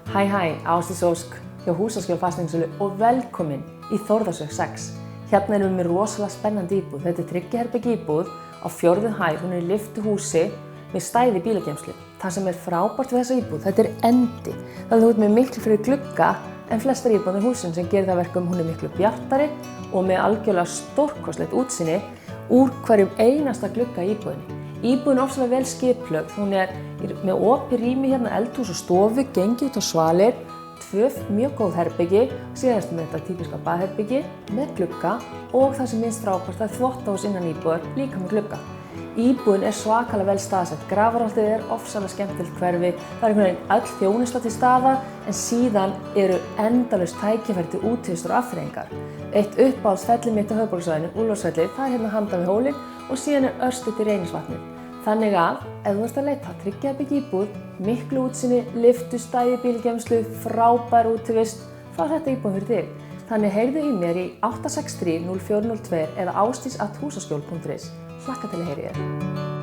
Hæ, Ásdís Ósk hjá Húsaskjól Fasteignasölu og velkomin í Þórðarsveg 6. Hérna erum við með rosalega spennandi íbúð. Þetta er 3 herbergja íbúð á 4. hæð. Hún er í lyftuhúsi með stæði bílageymslu. Það sem er frábært við þessa íbúð, þetta er endi. Þannig að þú ert með miklu fyrir glugga en flestar íbúðir í húsinu sem gerir það verkum hún er miklu bjartari og með algjörlega stórkostlegt útsýni úr hverjum einasta glugga í íbúðinni. Íbúðin er ofsalega vel skipulögð. Hún er með opið rými hérna, eldhús og stofu, gengi út á svalir, 2 mjög góð herbergi, síðast með þetta típiska baðherbergi með glugga og það sem minnst frábært er þvottahús innan íbúðar líka með glugga. Íbúðin er svakalega vel staðsett. Grafarholtið er ofsalega skemmtilegt hverfi. Það er einhvern veginn öll þjónusta til staðar en síðan eru endalaust tækifæri til útivistar og afþreyingar. Eitt uppáhaldsfelli mitt á höfuðborgarsvæðinu, Úlfarsfellið, það er hérna handan við hólinn og síðan er örstutt í Reynisvatnið. Þannig að ef þú ert að leita 3 herbergja íbúð, miklu útsýni, lyftu, stæði bílageymslu, frábær útivist, þá er þetta íbúð fyrir þig. Þannig heyrðu í mér í 863 0402 eða ásdís@husaskjol.is. Hlakka til að heyra í þér.